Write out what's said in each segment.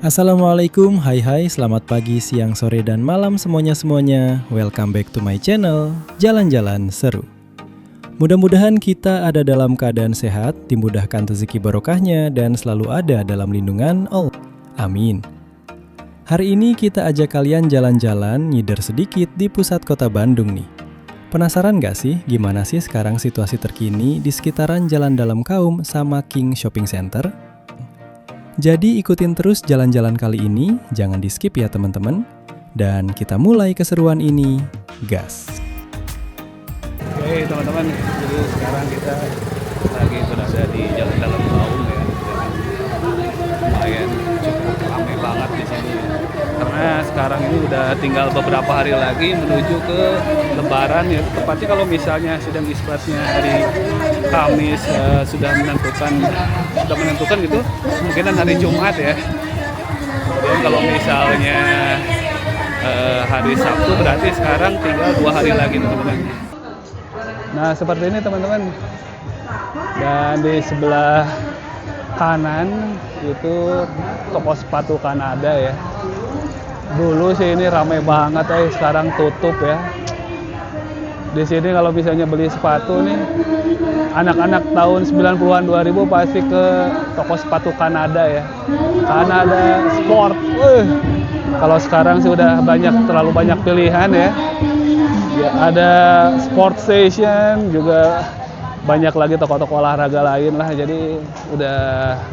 Assalamualaikum, hai, selamat pagi, siang, sore, dan malam semuanya. Welcome back to my channel, Jalan-Jalan Seru. Mudah-mudahan kita ada dalam keadaan sehat, dimudahkan rezeki barokahnya, dan selalu ada dalam lindungan Allah. Amin. Hari ini kita ajak kalian jalan-jalan, nyider sedikit di pusat kota Bandung nih. Penasaran gak sih gimana sih sekarang situasi terkini di sekitaran Jalan Dalam Kaum sama King Shopping Center? Jadi ikutin terus jalan-jalan kali ini, jangan di skip ya teman-teman. Dan kita mulai keseruan ini, gas! Oke teman-teman, jadi sekarang kita lagi berada di Jalan Dalam Kaum ya. Lumayan cukup ramai banget di sini ya. Karena sekarang ini udah tinggal beberapa hari lagi menuju ke Lebaran ya. Tepatnya kalau misalnya sidang isbatnya hari Kamis sudah menentukan gitu, kemungkinan hari Jumat ya. Kemudian kalau misalnya hari Sabtu berarti sekarang tinggal 2 hari lagi teman-teman. Nah seperti ini teman-teman. Dan di sebelah kanan itu toko sepatu Kanada ya. Dulu sih ini ramai banget sekarang tutup ya. Di sini kalau misalnya beli sepatu nih, anak-anak tahun 90-an 2000 pasti ke toko sepatu Kanada ya. Kanada Sport. Kalau sekarang sih udah terlalu banyak pilihan ya. Ada Sport Station, juga banyak lagi toko-toko olahraga lain lah. Jadi udah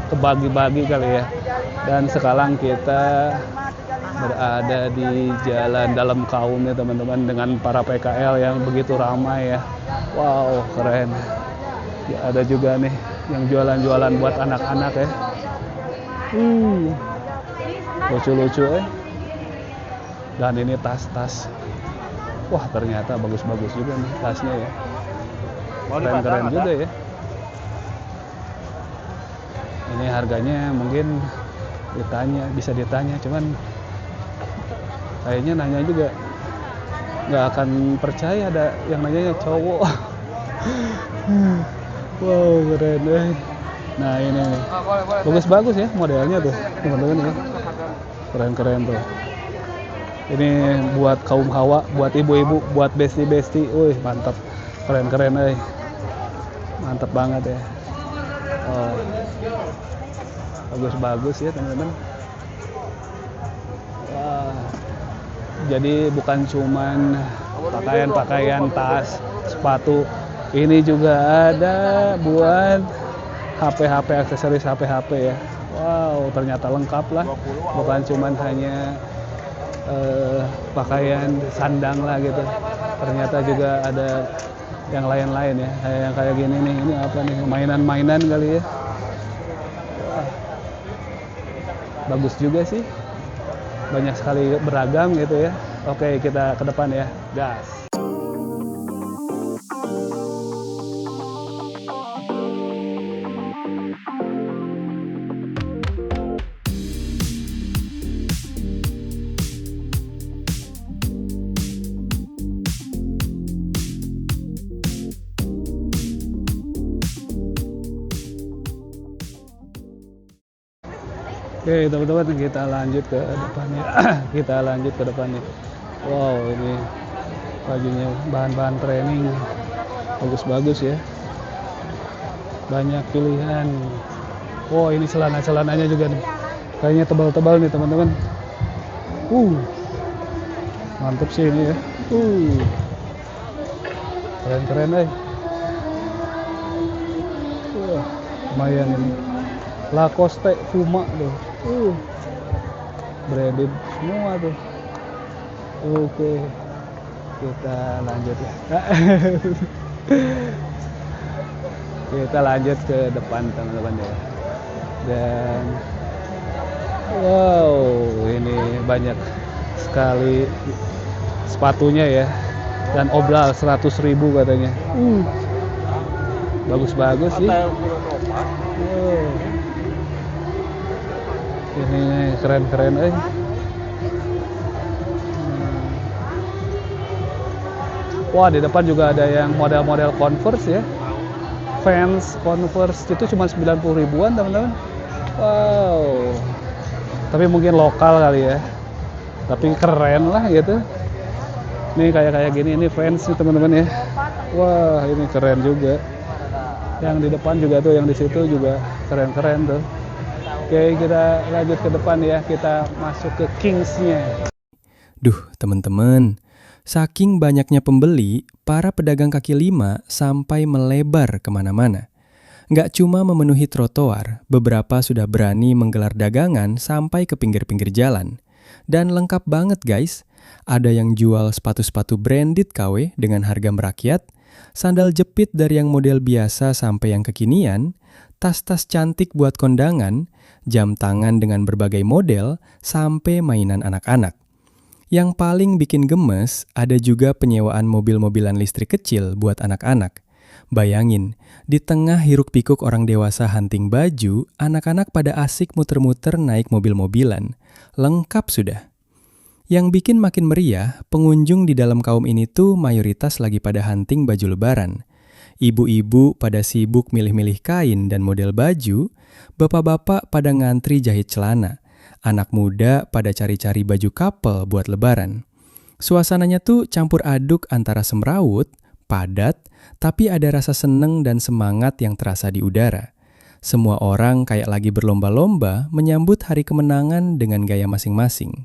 kebagi-bagi kali ya. Dan sekarang kita berada di Jalan Dalam Kaum ya teman-teman, dengan para PKL yang begitu ramai ya. Wow, keren ya. Ada juga nih yang jualan-jualan buat anak-anak ya. Lucu-lucu ya. Dan ini tas-tas, wah ternyata bagus-bagus juga nih tasnya ya. Keren-keren juga ya. Ini harganya mungkin bisa ditanya, cuman kayaknya nanya juga nggak akan percaya ada yang nanyanya cowok. Wow, keren deh. Nah ini nih, bagus-bagus ya modelnya tuh teman-teman ya. Keren-keren tuh. Ini buat kaum hawa, buat ibu-ibu, buat besti-besti. Wih mantap, keren-keren deh. Mantap banget ya. Oh, bagus-bagus ya teman-teman. Jadi bukan cuman pakaian-pakaian, tas, sepatu. Ini juga ada buat HP, aksesoris HP ya. Wow, ternyata lengkap lah. Bukan cuman hanya pakaian sandang lah gitu. Ternyata juga ada yang lain-lain ya. Yang kayak gini nih, ini apa nih? Mainan-mainan kali ya. Wah, bagus juga sih. Banyak sekali beragam gitu ya. Oke, kita ke depan ya, gas. Oke teman-teman, kita lanjut ke depannya. Wow, ini bajunya bahan-bahan training, bagus-bagus ya. Banyak pilihan. Wow, ini celana-celananya juga nih, kayaknya tebal-tebal nih teman-teman. Mantap sih ini ya. Keren-keren lumayan ini. Lacoste, Puma tuh. Branded semua tuh. Oke, kita lanjut ya. Kita lanjut ke depan teman-teman ya. Dan wow, ini banyak sekali sepatunya ya. Dan obral 100.000 katanya. Bagus-bagus sih. Ini keren-keren Wah, di depan juga ada yang model-model Converse ya. Vans Converse itu cuma 90 ribuan teman-teman. Wow, tapi mungkin lokal kali ya, tapi keren lah gitu. Ini kayak gini, ini fans nih teman-teman ya. Wah, ini keren juga. Yang di depan juga tuh, yang di situ juga keren-keren tuh. Oke, kita lanjut ke depan ya. Kita masuk ke Kings-nya. Duh, teman-teman. Saking banyaknya pembeli, para pedagang kaki lima sampai melebar kemana-mana. Nggak cuma memenuhi trotoar, beberapa sudah berani menggelar dagangan sampai ke pinggir-pinggir jalan. Dan lengkap banget guys. Ada yang jual sepatu-sepatu branded KW dengan harga merakyat, sandal jepit dari yang model biasa sampai yang kekinian, tas-tas cantik buat kondangan, jam tangan dengan berbagai model, sampai mainan anak-anak. Yang paling bikin gemes, ada juga penyewaan mobil-mobilan listrik kecil buat anak-anak. Bayangin, di tengah hiruk-pikuk orang dewasa hunting baju, anak-anak pada asik muter-muter naik mobil-mobilan. Lengkap sudah. Yang bikin makin meriah, pengunjung di dalam kaum ini tuh mayoritas lagi pada hunting baju lebaran. Ibu-ibu pada sibuk milih-milih kain dan model baju, bapak-bapak pada ngantri jahit celana, anak muda pada cari-cari baju couple buat lebaran. Suasananya tuh campur aduk antara semrawut, padat, tapi ada rasa seneng dan semangat yang terasa di udara. Semua orang kayak lagi berlomba-lomba menyambut hari kemenangan dengan gaya masing-masing.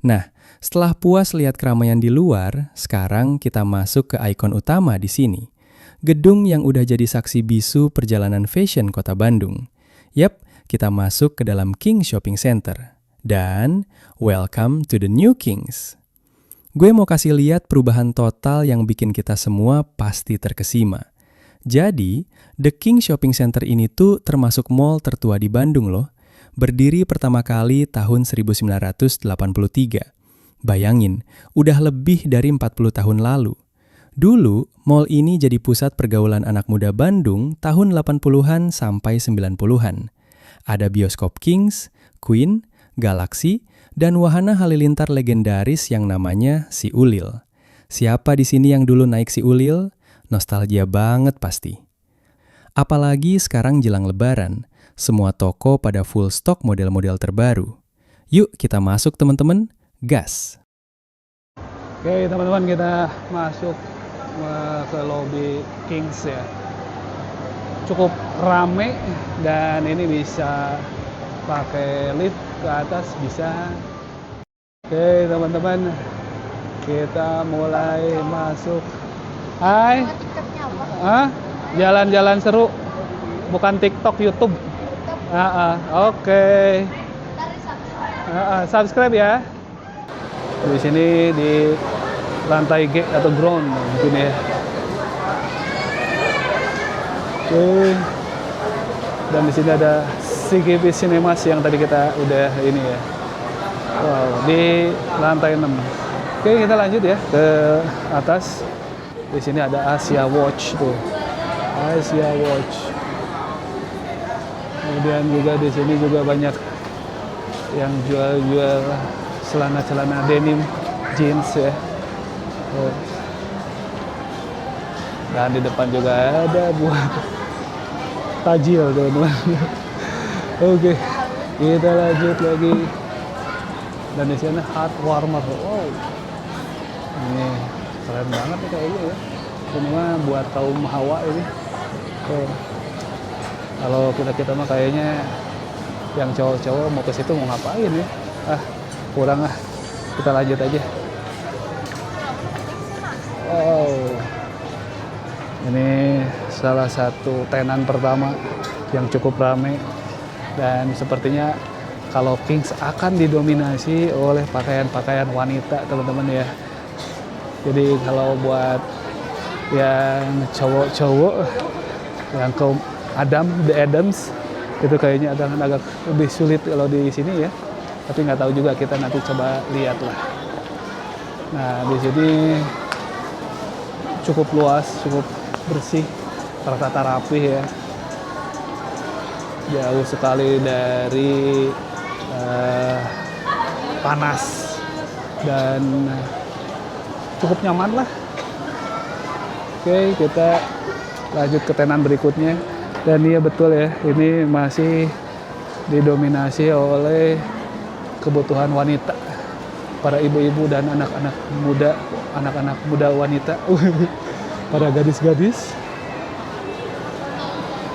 Nah, setelah puas lihat keramaian di luar, sekarang kita masuk ke ikon utama di sini. Gedung yang udah jadi saksi bisu perjalanan fashion kota Bandung. Yap, kita masuk ke dalam King Shopping Center. Dan, welcome to the new Kings. Gue mau kasih lihat perubahan total yang bikin kita semua pasti terkesima. Jadi, The King Shopping Center ini tuh termasuk mall tertua di Bandung loh. Berdiri pertama kali tahun 1983. Bayangin, udah lebih dari 40 tahun lalu. Dulu, mall ini jadi pusat pergaulan anak muda Bandung tahun 80-an sampai 90-an. Ada bioskop Kings, Queen, Galaxy, dan wahana halilintar legendaris yang namanya Si Ulil. Siapa di sini yang dulu naik Si Ulil? Nostalgia banget pasti. Apalagi sekarang jelang lebaran, semua toko pada full stock model-model terbaru. Yuk kita masuk teman-teman, gas! Oke teman-teman, kita masuk ke lobby Kings ya. Cukup rame dan ini bisa pakai lift ke atas bisa. Oke teman-teman, kita mulai masuk. Hai. Jalan-jalan seru, bukan TikTok, YouTube. Oke. Subscribe ya. Di sini di lantai G atau ground mungkin ya. Oke. Dan di sini ada CGV Cinemas yang tadi kita udah ini ya. Wow, di lantai 6. Oke, kita lanjut ya ke atas. Di sini ada Asia Watch tuh. Asia Watch. Kemudian juga di sini juga banyak yang jual-jual celana-celana denim, jeans ya. Dan di depan juga ada buat tajil teman-teman. Oke, kita lanjut lagi. Dan di sini heart warmer. Wow, ini keren banget nih kayaknya ya. Ini mah buat kaum hawa ini. Kalau kita mah kayaknya yang cowok-cowok mau ke situ mau ngapain ya? Kurang ah. Kita lanjut aja. Wow. Ini salah satu tenan pertama yang cukup ramai dan sepertinya kalau Kings akan didominasi oleh pakaian-pakaian wanita teman-teman ya. Jadi kalau buat yang cowok-cowok yang kaum The Adams itu kayaknya agak lebih sulit kalau di sini ya. Tapi nggak tahu juga, kita nanti coba lihat lah. Nah di sini cukup luas, cukup bersih, tertata rapi ya. Jauh sekali dari panas dan cukup nyaman lah. Oke, kita lanjut ke tenan berikutnya. Dan iya betul ya, ini masih didominasi oleh kebutuhan wanita, para ibu-ibu dan anak-anak muda wanita, para gadis-gadis.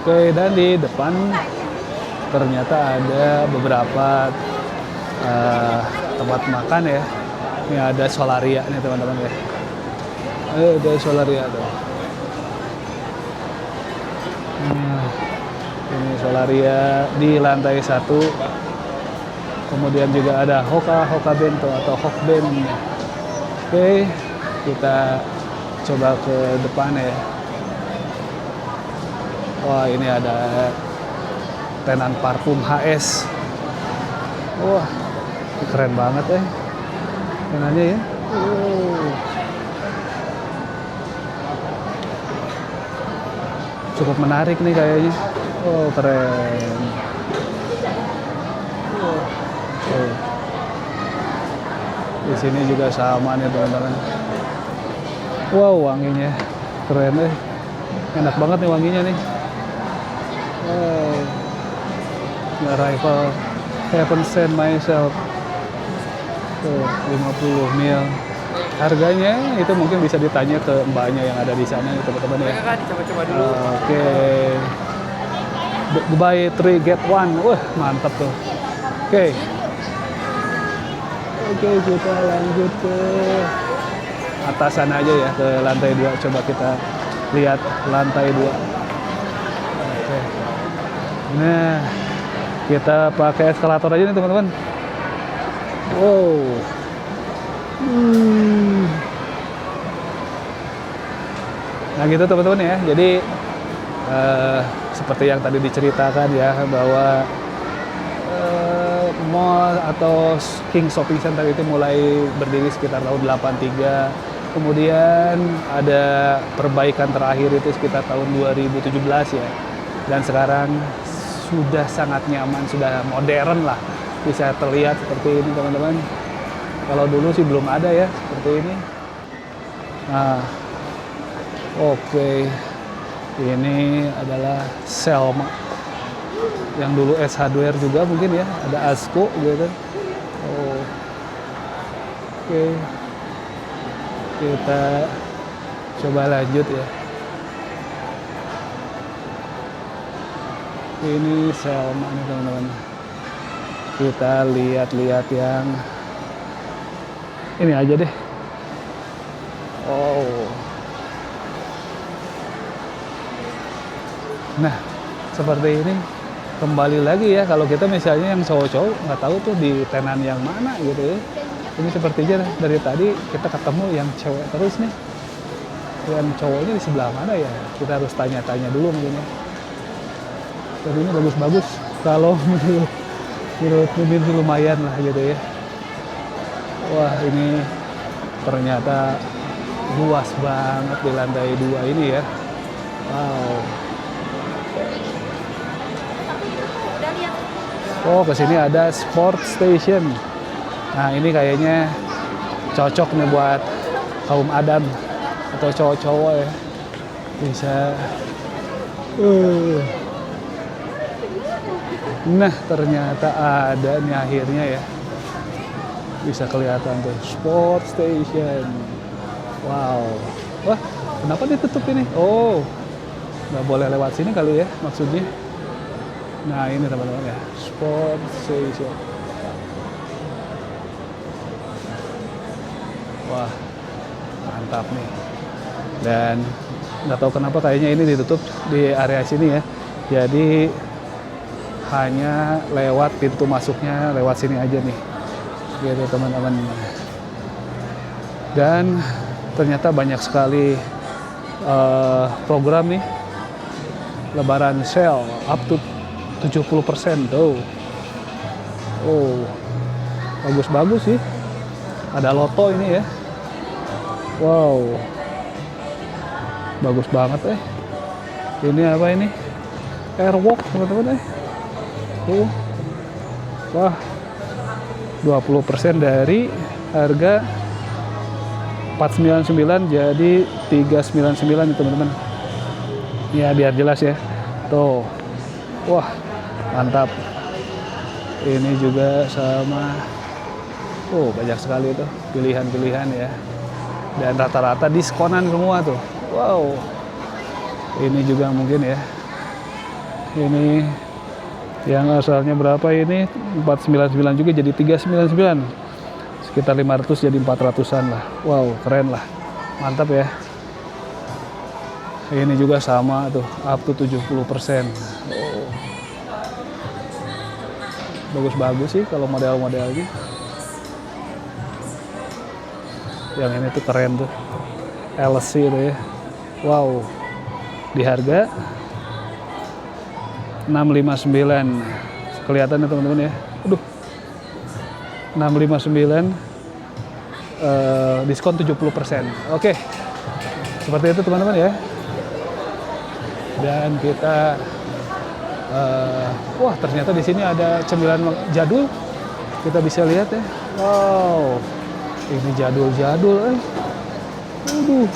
Oke, dan di depan ternyata ada beberapa tempat makan ya. Ini ada Solaria nih teman-teman ya. Ada Solaria tuh. Nah, ini Solaria di lantai 1. Kemudian juga ada Hoka Bento atau Hokben. Oke, kita coba ke depan ya. Wah, ini ada tenan parfum HS. Wah, keren banget tenannya ya. Cukup menarik nih kayaknya. Oh, keren. Di sini juga sama nih teman-teman. Wow, wanginya keren enak banget nih wanginya nih. Arrival Heaven Sent Myself. 50 mil. Harganya itu mungkin bisa ditanya ke mbaknya yang ada di sana nih teman-teman ya. Coba-coba dulu. Oke. Buy 3 get 1. Wah, mantap tuh. Oke, kita lanjut ke atasan aja ya, ke lantai 2. Coba kita lihat lantai 2. Oke. Nah, kita pakai eskalator aja nih teman-teman. Wow. Nah gitu teman-teman ya. Jadi seperti yang tadi diceritakan ya, bahwa mall atau King Shopping Center itu mulai berdiri sekitar tahun 83. Kemudian ada perbaikan terakhir itu sekitar tahun 2017 ya. Dan sekarang sudah sangat nyaman, sudah modern lah. Bisa terlihat seperti ini teman-teman. Kalau dulu sih belum ada ya seperti ini. Nah, oke. Ini adalah Selma. Yang dulu S Hardware juga mungkin ya, ada Asko gitu. Oh. Oke. Kita coba lanjut ya. Ini Selma nih teman-teman. Kita lihat-lihat yang ini aja deh. Oh. Nah, seperti ini. Kembali lagi ya, kalau kita misalnya yang cowok-cowok nggak tahu tuh di tenan yang mana gitu ya. Ini sepertinya dari tadi kita ketemu yang cewek terus nih. Yang cowoknya di sebelah mana ya? Kita harus tanya-tanya dulu mungkin ya. Tapi ini bagus-bagus. Kalau menurut Mimin sih lumayan lah gitu ya. Wah, ini ternyata luas banget di lantai 2 ini ya. Wow. Oh, kesini ada Sport Station. Nah, ini kayaknya cocok nih buat kaum Adam atau cowok-cowok ya. Bisa. Nah, ternyata ada nih akhirnya ya. Bisa kelihatan tuh Sport Station. Wow. Wah, kenapa ditutup ini? Oh, nggak boleh lewat sini kali ya maksudnya. Nah, ini teman-teman ya, Sport Station. Wah, mantap nih. Dan nggak tahu kenapa kayaknya ini ditutup di area sini ya. Jadi hanya lewat pintu masuknya lewat sini aja nih, gitu teman-teman. Dan ternyata banyak sekali program nih, Lebaran sale up to 70% tuh. Oh, bagus-bagus sih. Ada loto ini ya. Wow, bagus banget Ini apa ini? Airwalk teman-teman Wah, 20% dari harga 499 jadi 399 teman-teman. Ya biar jelas ya. Tuh. Wah, mantap. Ini juga sama. Oh, banyak sekali tuh pilihan-pilihan ya. Dan rata-rata diskonan semua tuh. Wow. Ini juga mungkin ya. Ini yang asalnya berapa ini? 499 juga jadi 399. Sekitar 500 jadi 400-an lah. Wow, keren lah. Mantap ya. Ini juga sama tuh, up to 70%. Oh. Bagus-bagus sih kalau model-modelnya. Yang ini tuh keren tuh. LC itu ya. Wow. Di harga 659. Kelihatan ya teman-teman ya. Aduh. 659 diskon 70%. Oke. Seperti itu teman-teman ya. Dan kita wah, ternyata di sini ada cemilan jadul. Kita bisa lihat ya. Wow. Ini jadul-jadul Aduh.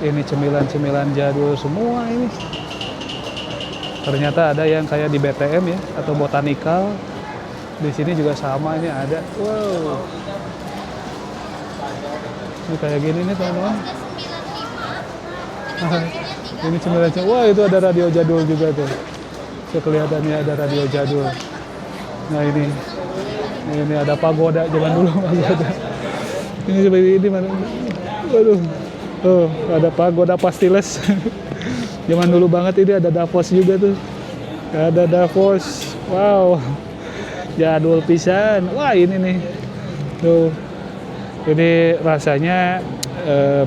Ini cemilan-cemilan jadul semua ini. Ternyata ada yang kayak di BTM ya atau Botanikal. Di sini juga sama ini ada. Wow. Ini kayak gini nih teman-teman. Ini cemilan. Wah, itu ada radio jadul juga tuh. Kelihatannya ada radio jadul. Nah, ini ada pagoda zaman dulu pagoda. Ini seperti ini mana? Waduh. Oh, ada pagoda Pastiles. Zaman dulu banget ini ada Davos juga tuh. Ada Davos. Wow. Jadul pisan. Wah, ini nih. Tuh. Ini rasanya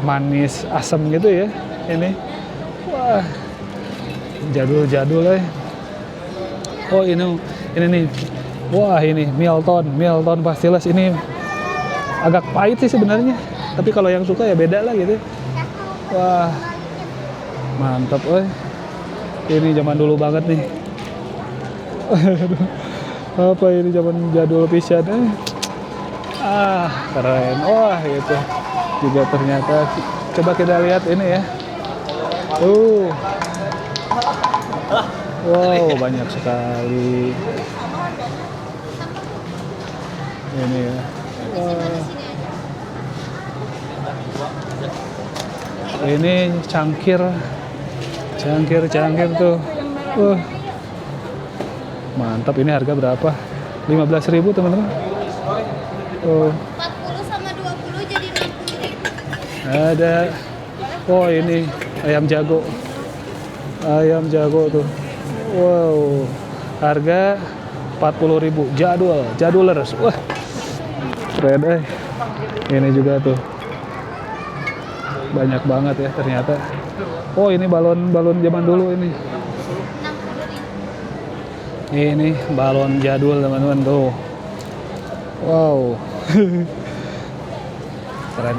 manis asam gitu ya. Ini. Wah. Jadul-jadul Oh, ini nih. Wah, ini Milton Pastiles ini agak pahit sih sebenarnya. Tapi kalau yang suka ya beda lah gitu. Wah, mantap, Ini zaman dulu banget nih. Apa ini zaman jadul pisan, keren. Wah, itu juga ternyata. Coba kita lihat ini ya. Wow, banyak sekali. Ini ya. Ini cangkir tuh. Mantap, ini harga berapa? 15.000 teman-teman. 40 sama 20 jadi 60.000. Ada. Oh, ini ayam jago. Ayam jago tuh. Wow. Harga 40.000. Jadulers. Wah. Keren Ini juga tuh. Banyak banget ya ternyata. Oh, ini balon zaman dulu ini. 60.000. Ini balon jadul teman-teman tuh. Wow. Keren.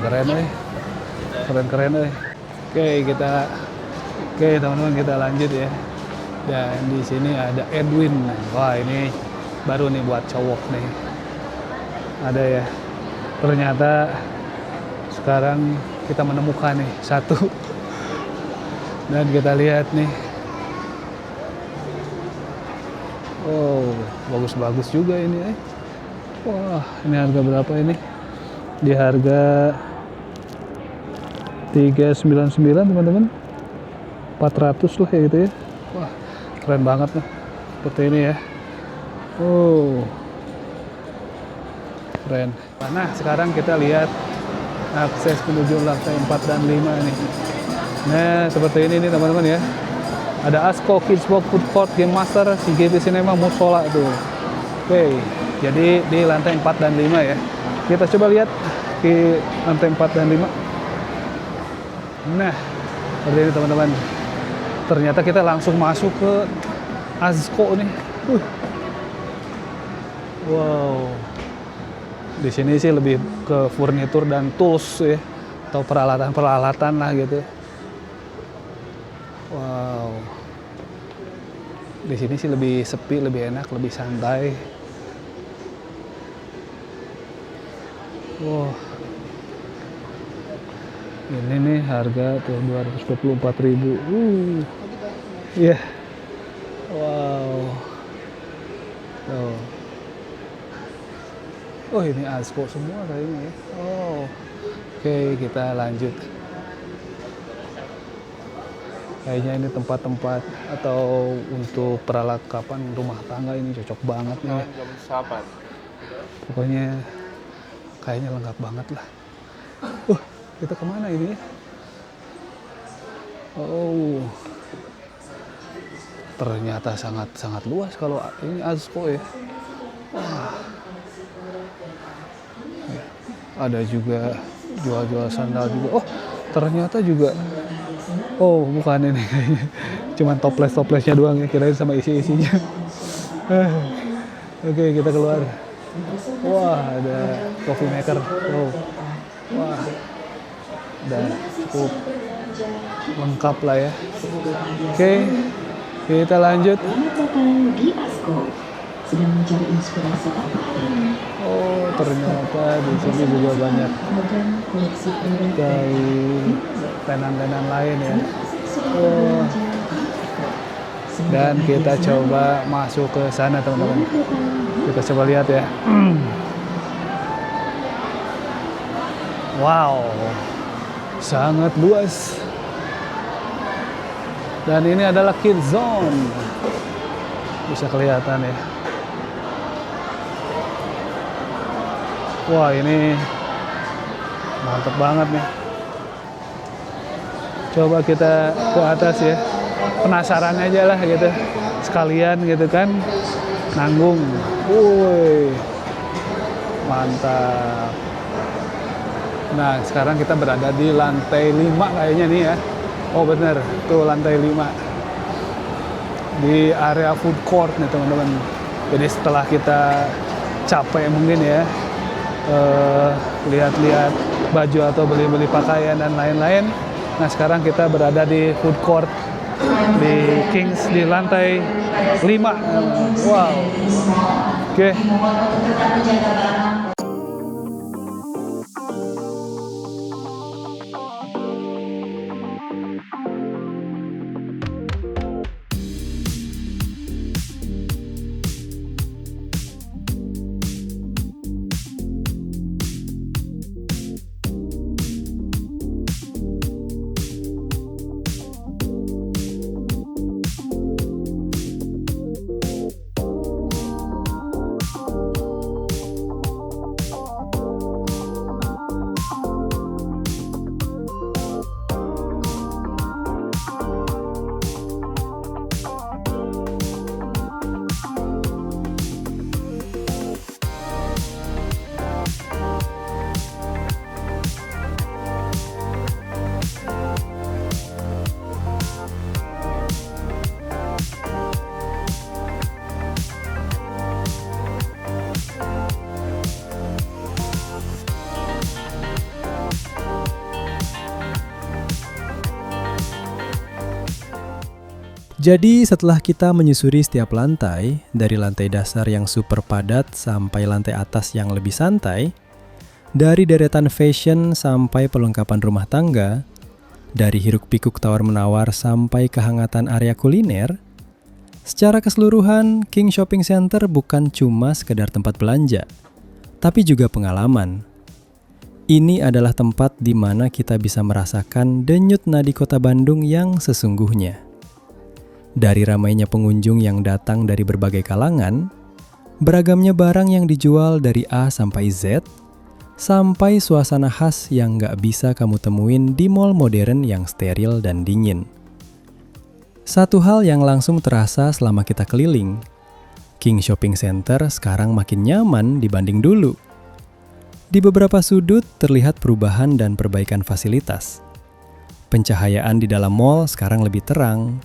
Oke teman-teman, kita lanjut ya. Dan di sini ada Edwin. Wah, ini baru nih buat cowok nih. Ada ya. Ternyata sekarang kita menemukan nih satu. Dan kita lihat nih. Oh, bagus-bagus juga ini. Wah, ini harga berapa ini? Di harga 399 teman-teman. 400 lah ya gitu ya. Wah, keren banget lah. Seperti ini ya. Oh. Keren. Nah, sekarang kita lihat akses menuju lantai 4 dan 5 nih. Nah, seperti ini nih teman-teman ya. Ada Asko Kids Walk Food Court, Game Master, CGV Cinema, Musola tuh. Oke, jadi di lantai 4 dan 5 ya. Kita coba lihat di lantai 4 dan 5. Nah, seperti ini teman-teman. Ternyata kita langsung masuk ke Asko nih. Wow. Di sini sih lebih ke furnitur dan tools ya, atau peralatan-peralatan lah gitu. Wow. Di sini sih lebih sepi, lebih enak, lebih santai. Wow. Ini nih harga tuh 224.000. Iya. Yeah. Wow. Tuh. Oh ini Asko semua kayaknya ya. Oh. Oke, kita lanjut. Kayaknya ini tempat-tempat atau untuk peralatan rumah tangga ini cocok banget nih. Pokoknya kayaknya lengkap banget lah. Kita kemana ini? Oh, ternyata sangat luas kalau ini Asko ya. Wah. Ada juga jual-jual sandal juga. Oh, ternyata juga. Oh, bukan ini kayaknya. Cuman toples-toplesnya doang ya, kirain sama isi-isinya. Oke, kita keluar. Wah, ada coffee maker. Oh. Wah. Udah cukup lengkap lah ya. Oke, kita lanjut. Sedang mencari inspirasi apa ini? Oh, ternyata di sini juga banyak kain tenan-tenan lain ya. Oh. Dan kita coba masuk ke sana teman-teman. Kita coba lihat ya. Wow, sangat luas. Dan ini adalah Kids Zone. Bisa kelihatan ya. Wah, ini mantap banget nih. Coba kita ke atas ya. Penasaran aja lah gitu. Sekalian gitu kan. Nanggung. Woi. Mantap. Nah, sekarang kita berada di lantai 5 kayaknya nih ya. Oh bener, tuh lantai 5. Di area food court nih teman-teman. Jadi setelah kita capek mungkin ya. Lihat-lihat baju atau beli-beli pakaian dan lain-lain. Nah sekarang kita berada di food court di Kings di lantai 5. Wow. Oke. Jadi setelah kita menyusuri setiap lantai, dari lantai dasar yang super padat sampai lantai atas yang lebih santai, dari deretan fashion sampai pelengkapan rumah tangga, dari hiruk-pikuk tawar-menawar sampai kehangatan area kuliner, secara keseluruhan King Shopping Center bukan cuma sekedar tempat belanja, tapi juga pengalaman. Ini adalah tempat di mana kita bisa merasakan denyut nadi kota Bandung yang sesungguhnya. Dari ramainya pengunjung yang datang dari berbagai kalangan, beragamnya barang yang dijual dari A sampai Z, sampai suasana khas yang gak bisa kamu temuin di mall modern yang steril dan dingin. Satu hal yang langsung terasa selama kita keliling, King Shopping Center sekarang makin nyaman dibanding dulu. Di beberapa sudut terlihat perubahan dan perbaikan fasilitas. Pencahayaan di dalam mall sekarang lebih terang.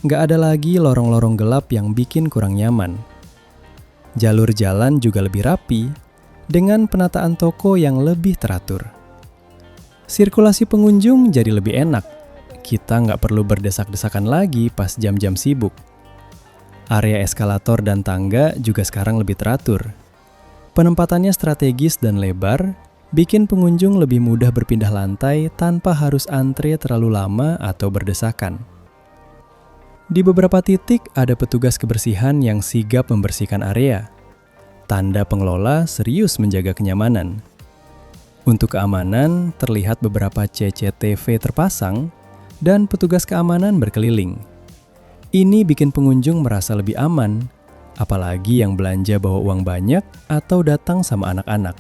Nggak ada lagi lorong-lorong gelap yang bikin kurang nyaman. Jalur jalan juga lebih rapi, dengan penataan toko yang lebih teratur. Sirkulasi pengunjung jadi lebih enak. Kita nggak perlu berdesak-desakan lagi pas jam-jam sibuk. Area eskalator dan tangga juga sekarang lebih teratur. Penempatannya strategis dan lebar, bikin pengunjung lebih mudah berpindah lantai tanpa harus antre terlalu lama atau berdesakan. Di beberapa titik ada petugas kebersihan yang sigap membersihkan area. Tanda pengelola serius menjaga kenyamanan. Untuk keamanan, terlihat beberapa CCTV terpasang dan petugas keamanan berkeliling. Ini bikin pengunjung merasa lebih aman, apalagi yang belanja bawa uang banyak atau datang sama anak-anak.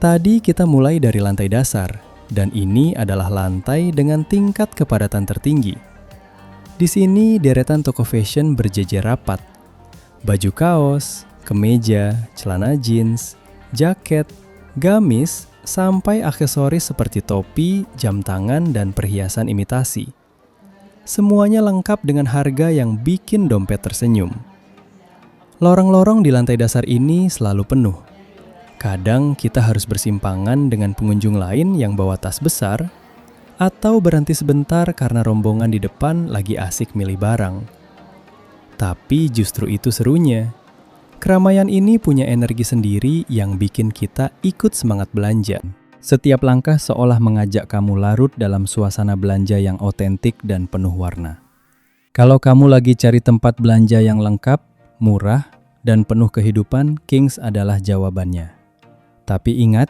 Tadi kita mulai dari lantai dasar, dan ini adalah lantai dengan tingkat kepadatan tertinggi. Di sini deretan toko fashion berjejer rapat. Baju kaos, kemeja, celana jeans, jaket, gamis, sampai aksesoris seperti topi, jam tangan, dan perhiasan imitasi. Semuanya lengkap dengan harga yang bikin dompet tersenyum. Lorong-lorong di lantai dasar ini selalu penuh. Kadang kita harus bersimpangan dengan pengunjung lain yang bawa tas besar, atau berhenti sebentar karena rombongan di depan lagi asik milih barang. Tapi justru itu serunya. Keramaian ini punya energi sendiri yang bikin kita ikut semangat belanja. Setiap langkah seolah mengajak kamu larut dalam suasana belanja yang otentik dan penuh warna. Kalau kamu lagi cari tempat belanja yang lengkap, murah, dan penuh kehidupan, Kings adalah jawabannya. Tapi ingat,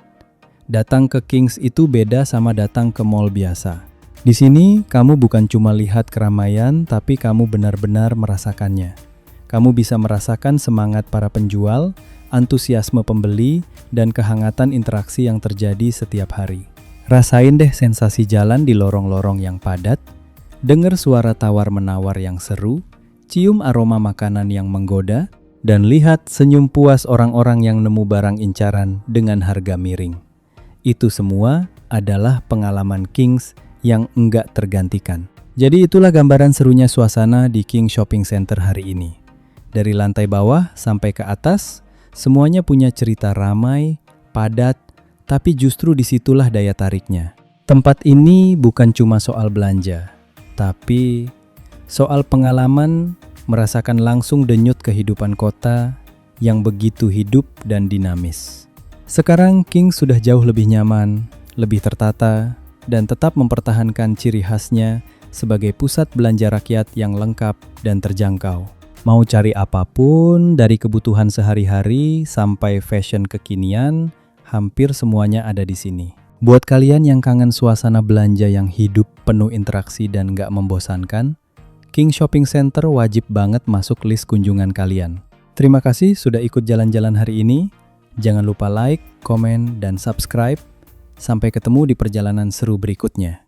datang ke Kings itu beda sama datang ke mall biasa. Di sini, kamu bukan cuma lihat keramaian, tapi kamu benar-benar merasakannya. Kamu bisa merasakan semangat para penjual, antusiasme pembeli, dan kehangatan interaksi yang terjadi setiap hari. Rasain deh sensasi jalan di lorong-lorong yang padat, dengar suara tawar-menawar yang seru, cium aroma makanan yang menggoda, dan lihat senyum puas orang-orang yang nemu barang incaran dengan harga miring. Itu semua adalah pengalaman Kings yang enggak tergantikan. Jadi itulah gambaran serunya suasana di King Shopping Center hari ini. Dari lantai bawah sampai ke atas, semuanya punya cerita ramai, padat, tapi justru disitulah daya tariknya. Tempat ini bukan cuma soal belanja, tapi soal pengalaman merasakan langsung denyut kehidupan kota yang begitu hidup dan dinamis. Sekarang King sudah jauh lebih nyaman, lebih tertata, dan tetap mempertahankan ciri khasnya sebagai pusat belanja rakyat yang lengkap dan terjangkau. Mau cari apapun, dari kebutuhan sehari-hari sampai fashion kekinian, hampir semuanya ada di sini. Buat kalian yang kangen suasana belanja yang hidup, penuh interaksi, dan gak membosankan, King Shopping Center wajib banget masuk list kunjungan kalian. Terima kasih sudah ikut jalan-jalan hari ini. Jangan lupa like, komen, dan subscribe. Sampai ketemu di perjalanan seru berikutnya.